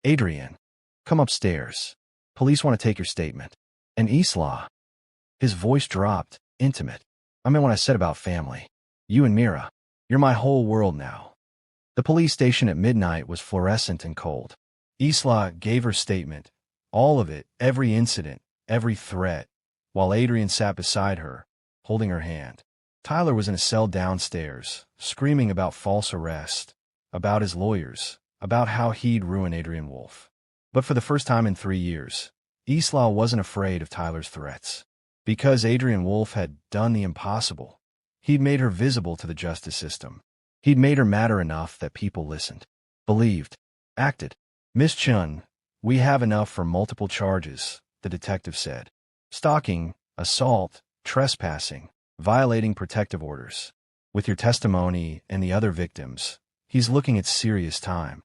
Adrian, come upstairs. Police want to take your statement. And Isla. His voice dropped, intimate. I meant what I said about family. You and Mira. You're my whole world now. The police station at midnight was fluorescent and cold. Isla gave her statement. All of it, every incident, every threat, while Adrian sat beside her, holding her hand. Tyler was in a cell downstairs, screaming about false arrest, about his lawyers, about how he'd ruin Adrian Wolfe. But for the first time in 3 years, Isla wasn't afraid of Tyler's threats. Because Adrian Wolfe had done the impossible. He'd made her visible to the justice system. He'd made her matter enough that people listened, believed, acted. Miss Chen, we have enough for multiple charges, the detective said. Stalking, assault, trespassing, violating protective orders. With your testimony and the other victims, he's looking at serious time.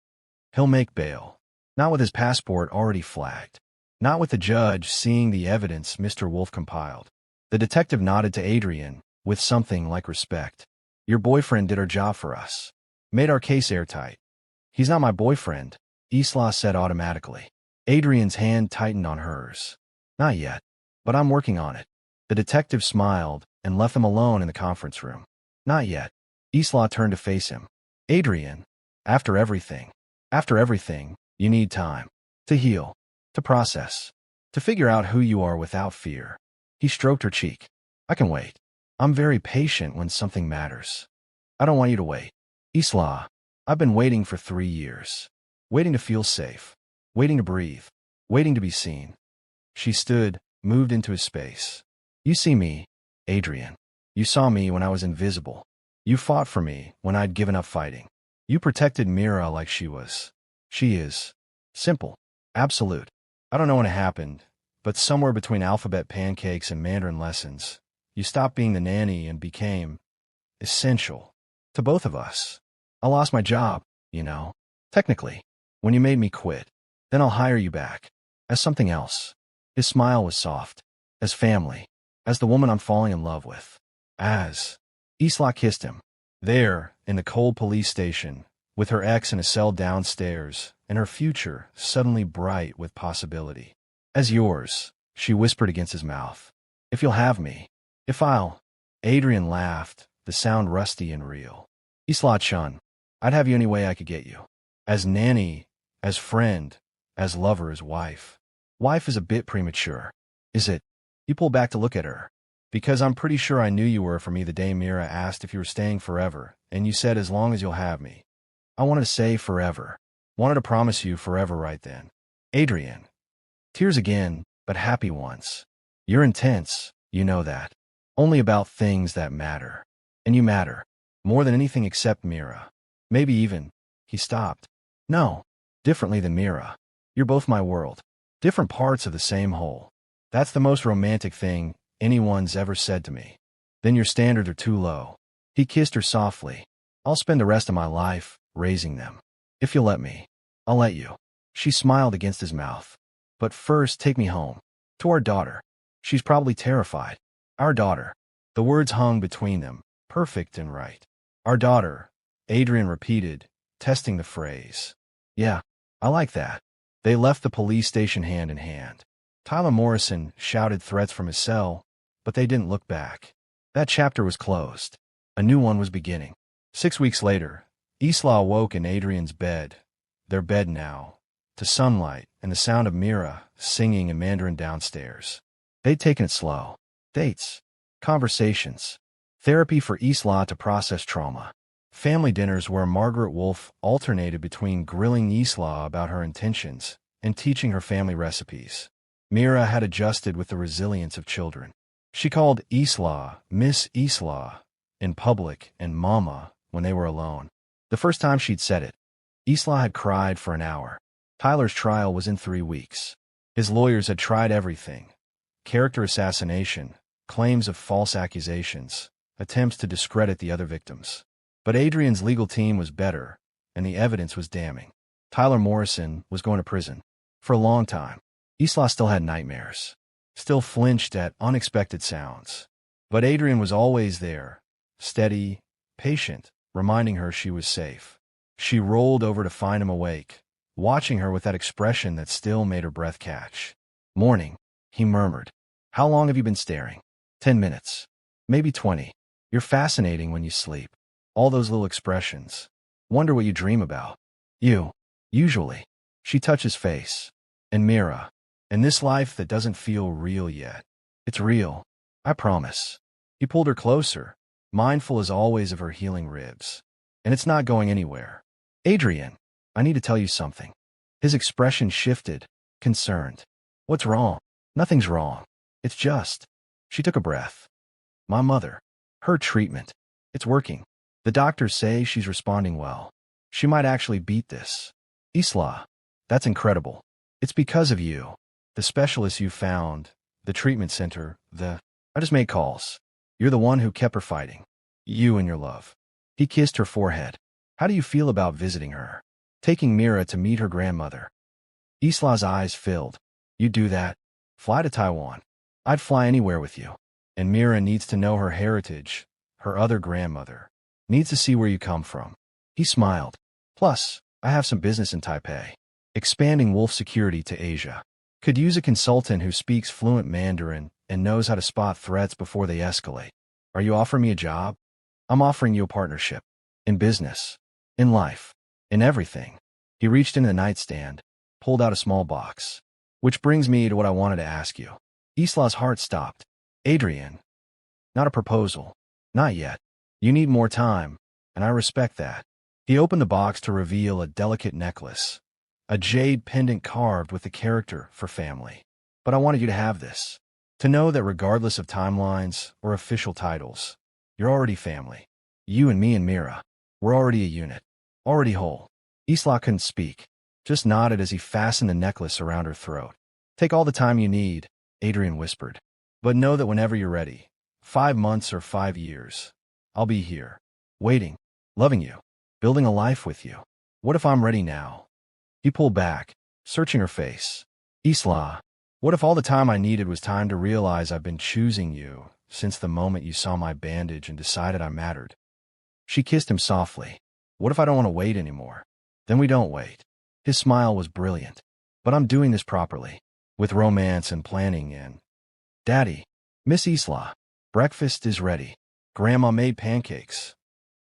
He'll make bail. Not with his passport already flagged. Not with the judge seeing the evidence Mr. Wolfe compiled. The detective nodded to Adrian with something like respect. Your boyfriend did our job for us. Made our case airtight. He's not my boyfriend, Isla said automatically. Adrian's hand tightened on hers. Not yet. But I'm working on it. The detective smiled and left them alone in the conference room. Not yet. Isla turned to face him. Adrian, after everything, you need time. To heal. To process. To figure out who you are without fear. He stroked her cheek. I can wait. I'm very patient when something matters. I don't want you to wait. Isla, I've been waiting for 3 years. Waiting to feel safe. Waiting to breathe. Waiting to be seen. She stood, moved into his space. You see me, Adrian. You saw me when I was invisible. You fought for me when I'd given up fighting. You protected Mira like she is. Simple. Absolute. I don't know when it happened, but somewhere between alphabet pancakes and Mandarin lessons, you stopped being the nanny and became essential to both of us. I lost my job, you know, technically, when you made me quit. Then I'll hire you back. As something else. His smile was soft. As family. As the woman I'm falling in love with. As. Isla kissed him. There, in the cold police station, with her ex in a cell downstairs, and her future suddenly bright with possibility. As yours, she whispered against his mouth. If you'll have me. If I'll. Adrian laughed, the sound rusty and real. Isla Chen, I'd have you any way I could get you. As nanny, as friend, as lover, as wife. Wife is a bit premature. Is it? You pull back to look at her. Because I'm pretty sure I knew you were for me the day Mira asked if you were staying forever, and you said as long as you'll have me. I wanted to say forever. Wanted to promise you forever right then. Adrian. Tears again, but happy ones. You're intense, you know that. Only about things that matter. And you matter. More than anything except Mira. Maybe even. He stopped. No. Differently than Mira. You're both my world. Different parts of the same whole. That's the most romantic thing anyone's ever said to me. Then your standards are too low. He kissed her softly. I'll spend the rest of my life raising them. If you'll let me. I'll let you. She smiled against his mouth. But first, take me home. To our daughter. She's probably terrified. Our daughter. The words hung between them, perfect and right. Our daughter, Adrian repeated, testing the phrase. Yeah, I like that. They left the police station hand in hand. Tyler Morrison shouted threats from his cell, but they didn't look back. That chapter was closed. A new one was beginning. 6 weeks later, Isla awoke in Adrian's bed, their bed now, to sunlight and the sound of Mira singing in Mandarin downstairs. They'd taken it slow. Dates. Conversations. Therapy for Isla to process trauma. Family dinners where Margaret Wolfe alternated between grilling Isla about her intentions and teaching her family recipes. Mira had adjusted with the resilience of children. She called Isla Miss Isla in public and Mama when they were alone. The first time she'd said it, Isla had cried for an hour. Tyler's trial was in 3 weeks. His lawyers had tried everything. Character assassination, claims of false accusations, attempts to discredit the other victims. But Adrian's legal team was better, and the evidence was damning. Tyler Morrison was going to prison. For a long time. Isla still had nightmares. Still flinched at unexpected sounds. But Adrian was always there, steady, patient, reminding her she was safe. She rolled over to find him awake, watching her with that expression that still made her breath catch. Morning, he murmured. How long have you been staring? 10 minutes. Maybe 20. You're fascinating when you sleep. All those little expressions. Wonder what you dream about. You. Usually. She touched his face. And Mira. And this life that doesn't feel real yet. It's real. I promise. He pulled her closer, mindful as always of her healing ribs. And it's not going anywhere. Adrian, I need to tell you something. His expression shifted, concerned. What's wrong? Nothing's wrong. It's just. She took a breath. My mother. Her treatment. It's working. The doctors say she's responding well. She might actually beat this. Isla. That's incredible. It's because of you. The specialist you found. The treatment center. I just made calls. You're the one who kept her fighting. You and your love. He kissed her forehead. How do you feel about visiting her? Taking Mira to meet her grandmother. Isla's eyes filled. You do that? Fly to Taiwan. I'd fly anywhere with you. And Mira needs to know her heritage. Her other grandmother. Needs to see where you come from. He smiled. Plus, I have some business in Taipei. Expanding Wolf security to Asia. Could use a consultant who speaks fluent Mandarin and knows how to spot threats before they escalate. Are you offering me a job? I'm offering you a partnership. In business. In life. In everything. He reached into the nightstand, pulled out a small box. Which brings me to what I wanted to ask you. Isla's heart stopped. Adrian. Not a proposal. Not yet. You need more time, and I respect that. He opened the box to reveal a delicate necklace. A jade pendant carved with the character for family. But I wanted you to have this. To know that regardless of timelines or official titles, you're already family. You and me and Mira. We're already a unit. Already whole. Isla couldn't speak, just nodded as he fastened the necklace around her throat. Take all the time you need, Adrian whispered. But know that whenever you're ready, 5 months or 5 years, I'll be here, waiting, loving you, building a life with you. What if I'm ready now? He pulled back, searching her face. Isla, what if all the time I needed was time to realize I've been choosing you since the moment you saw my bandage and decided I mattered? She kissed him softly. What if I don't want to wait anymore? Then we don't wait. His smile was brilliant. But I'm doing this properly, with romance and planning and... Daddy, Miss Isla, breakfast is ready. Grandma made pancakes.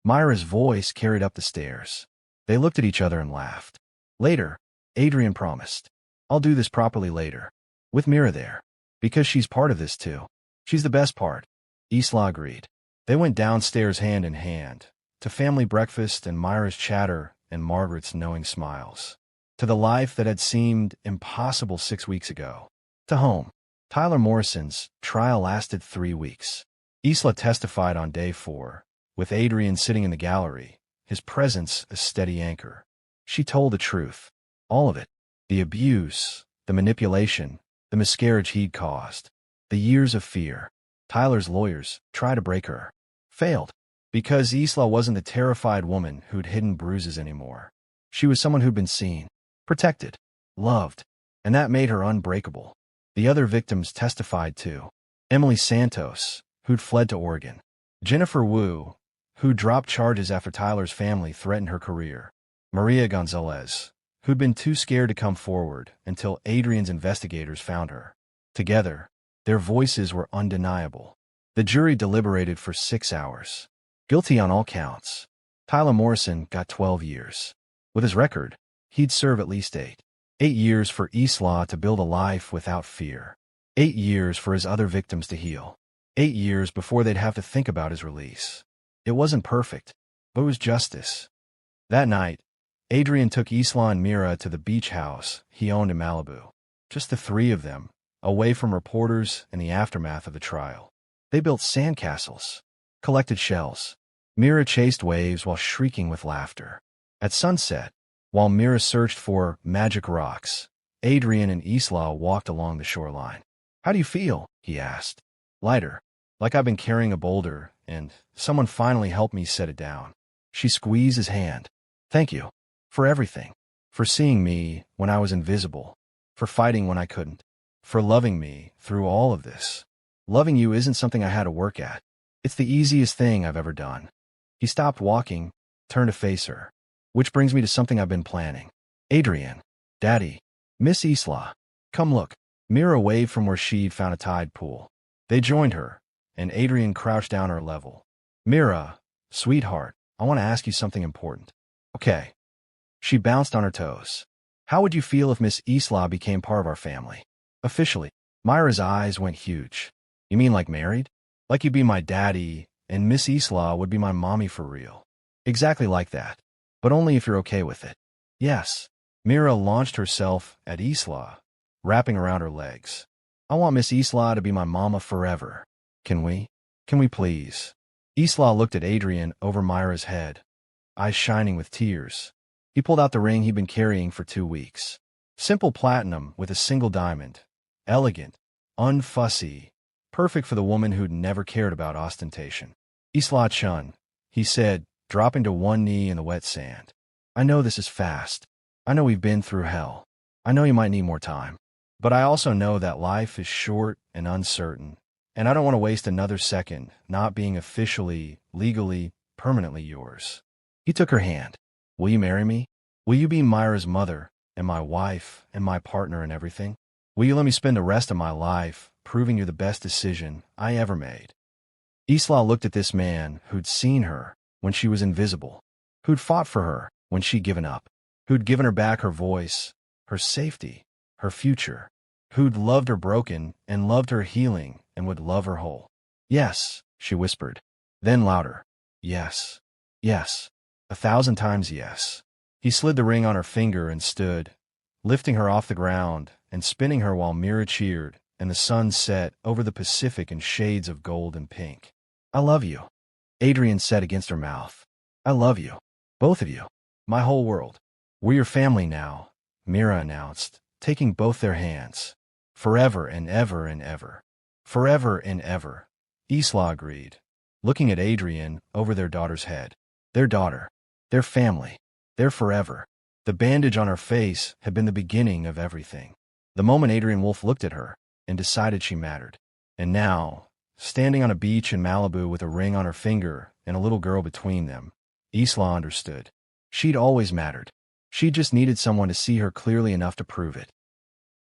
Myra's voice carried up the stairs. They looked at each other and laughed. Later, Adrian promised. I'll do this properly later. With Mira there. Because she's part of this too. She's the best part. Isla agreed. They went downstairs hand in hand, to family breakfast and Myra's chatter and Margaret's knowing smiles. To the life that had seemed impossible 6 weeks ago. To home. Tyler Morrison's trial lasted 3 weeks. Isla testified on day 4, with Adrian sitting in the gallery, his presence a steady anchor. She told the truth. All of it. The abuse, the manipulation, the miscarriage he'd caused. The years of fear. Tyler's lawyers tried to break her. Failed. Because Isla wasn't the terrified woman who'd hidden bruises anymore. She was someone who'd been seen, protected, loved, and that made her unbreakable. The other victims testified too. Emily Santos, who'd fled to Oregon. Jennifer Wu, who dropped charges after Tyler's family threatened her career. Maria Gonzalez, who'd been too scared to come forward until Adrian's investigators found her. Together, their voices were undeniable. The jury deliberated for 6 hours. Guilty on all counts. Tyler Morrison got 12 years. With his record, he'd serve at least 8. 8 years for Isla to build a life without fear. 8 years for his other victims to heal. 8 years before they'd have to think about his release. It wasn't perfect, but it was justice. That night, Adrian took Isla and Mira to the beach house he owned in Malibu. Just the 3 of them, away from reporters in the aftermath of the trial. They built sandcastles, collected shells. Mira chased waves while shrieking with laughter. At sunset, while Mira searched for magic rocks, Adrian and Isla walked along the shoreline. How do you feel? He asked. Lighter, like I've been carrying a boulder, and someone finally helped me set it down. She squeezed his hand. Thank you. For everything. For seeing me when I was invisible. For fighting when I couldn't. For loving me through all of this. Loving you isn't something I had to work at. It's the easiest thing I've ever done. He stopped walking, turned to face her. Which brings me to something I've been planning. Adrian. Daddy. Miss Isla. Come look. Mira waved from where she'd found a tide pool. They joined her, and Adrian crouched down her level. Mira, sweetheart, I want to ask you something important. Okay. She bounced on her toes. How would you feel if Miss Isla became part of our family? Officially. Myra's eyes went huge. You mean like married? Like you'd be my daddy, and Miss Isla would be my mommy for real. Exactly like that. But only if you're okay with it. Yes. Mira launched herself at Isla, wrapping around her legs. I want Miss Isla to be my mama forever. Can we? Can we please? Isla looked at Adrian over Myra's head, eyes shining with tears. He pulled out the ring he'd been carrying for 2 weeks. Simple platinum with a single diamond. Elegant, unfussy, perfect for the woman who'd never cared about ostentation. Isla Chen, he said, dropping to one knee in the wet sand. I know this is fast. I know we've been through hell. I know you might need more time. But I also know that life is short and uncertain, and I don't want to waste another second not being officially, legally, permanently yours. He took her hand. Will you marry me? Will you be Myra's mother, and my wife, and my partner and everything? Will you let me spend the rest of my life proving you're the best decision I ever made? Isla looked at this man who'd seen her when she was invisible, who'd fought for her when she'd given up, who'd given her back her voice, her safety, her future, who'd loved her broken and loved her healing and would love her whole. Yes, she whispered. Then louder. Yes. Yes. 1,000 times yes. He slid the ring on her finger and stood, lifting her off the ground and spinning her while Mira cheered and the sun set over the Pacific in shades of gold and pink. I love you, Adrian said against her mouth. I love you. Both of you. My whole world. We're your family now, Mira announced, taking both their hands. Forever and ever and ever. Forever and ever. Isla agreed, looking at Adrian over their daughter's head. Their daughter. Their family. Their forever. The bandage on her face had been the beginning of everything. The moment Adrian Wolfe looked at her and decided she mattered. And now, standing on a beach in Malibu with a ring on her finger and a little girl between them, Isla understood. She'd always mattered. She just needed someone to see her clearly enough to prove it.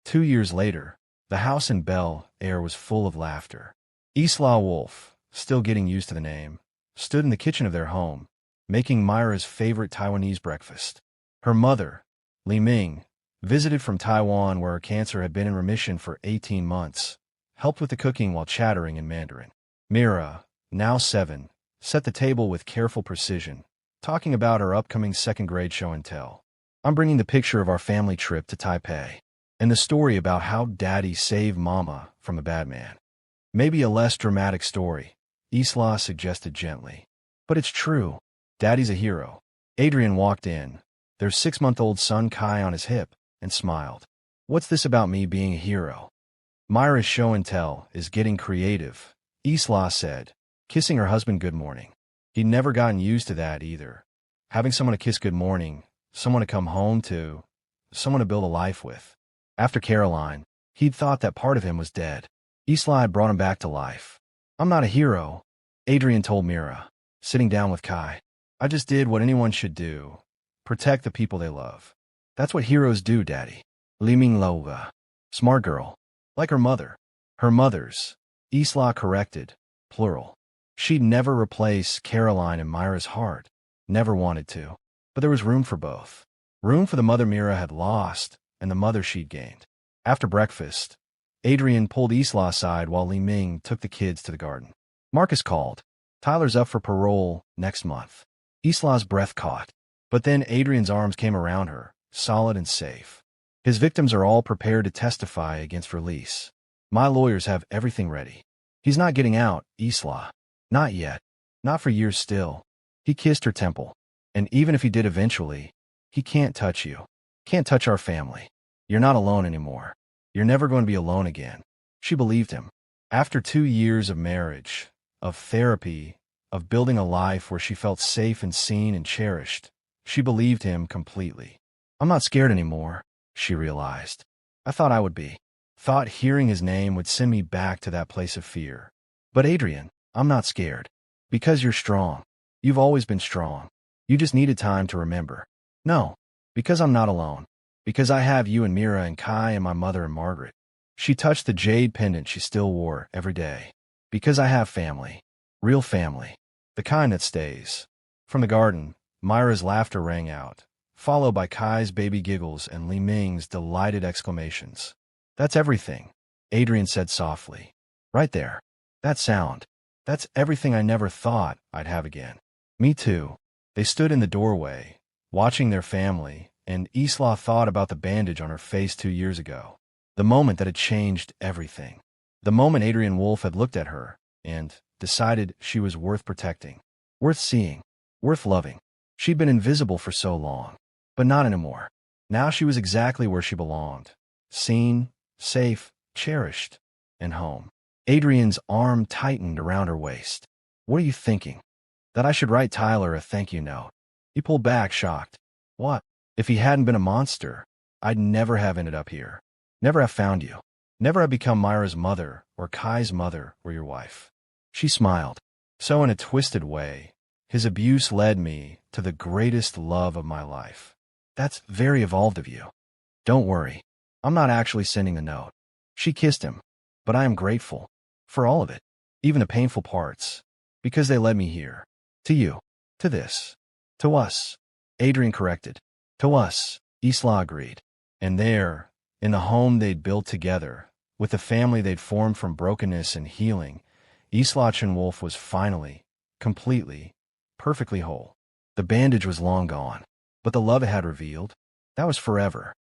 2 years later, the house in Bel Air was full of laughter. Isla Wolfe, still getting used to the name, stood in the kitchen of their home, making Myra's favorite Taiwanese breakfast. Her mother, Li Ming, visited from Taiwan where her cancer had been in remission for 18 months, helped with the cooking while chattering in Mandarin. Mira, now 7, set the table with careful precision, talking about her upcoming second-grade show and tell. I'm bringing the picture of our family trip to Taipei, and the story about how Daddy saved Mama from a bad man. Maybe a less dramatic story, Isla suggested gently. But it's true. Daddy's a hero. Adrian walked in, their 6-month-old son Kai on his hip, and smiled. What's this about me being a hero? Myra's show and tell is getting creative, Isla said, kissing her husband good morning. He'd never gotten used to that either. Having someone to kiss good morning, someone to come home to, someone to build a life with. After Caroline, he'd thought that part of him was dead. Isla had brought him back to life. I'm not a hero, Adrian told Mira, sitting down with Kai. I just did what anyone should do. Protect the people they love. That's what heroes do, Daddy. Li Ming Lova. Smart girl. Like her mother. Her mother's. Isla corrected. Plural. She'd never replace Caroline in Myra's heart. Never wanted to. But there was room for both. Room for the mother Mira had lost and the mother she'd gained. After breakfast, Adrian pulled Isla aside while Li Ming took the kids to the garden. Marcus called. Tyler's up for parole next month. Isla's breath caught. But then Adrian's arms came around her, solid and safe. His victims are all prepared to testify against release. My lawyers have everything ready. He's not getting out, Isla. Not yet. Not for years still. He kissed her temple. And even if he did eventually, he can't touch you. Can't touch our family. You're not alone anymore. You're never going to be alone again. She believed him. After 2 years of marriage, of therapy, of building a life where she felt safe and seen and cherished, she believed him completely. I'm not scared anymore, she realized. I thought I would be. Thought hearing his name would send me back to that place of fear. But Adrian, I'm not scared. Because you're strong. You've always been strong. You just needed time to remember. No, because I'm not alone. Because I have you and Mira and Kai and my mother and Margaret. She touched the jade pendant she still wore every day. Because I have family. Real family. The kind that stays. From the garden, Myra's laughter rang out, followed by Kai's baby giggles and Li Ming's delighted exclamations. That's everything, Adrian said softly. Right there. That sound. That's everything I never thought I'd have again. Me too. They stood in the doorway, watching their family, and Isla thought about the bandage on her face 2 years ago. The moment that had changed everything. The moment Adrian Wolfe had looked at her and decided she was worth protecting, worth seeing, worth loving. She'd been invisible for so long, but not anymore. Now she was exactly where she belonged. Seen, safe, cherished, and home. Adrian's arm tightened around her waist. What are you thinking? That I should write Tyler a thank you note. He pulled back, shocked. What? If he hadn't been a monster, I'd never have ended up here. Never have found you. Never have become Myra's mother or Kai's mother or your wife. She smiled. So in a twisted way, his abuse led me to the greatest love of my life. That's very evolved of you. Don't worry. I'm not actually sending the note. She kissed him. But I am grateful. For all of it. Even the painful parts. Because they led me here. To you. To this. To us. Adrian corrected. To us, Isla agreed. And there, in the home they'd built together, with the family they'd formed from brokenness and healing, Isla Chen Wolfe was finally, completely, perfectly whole. The bandage was long gone, but the love it had revealed, that was forever.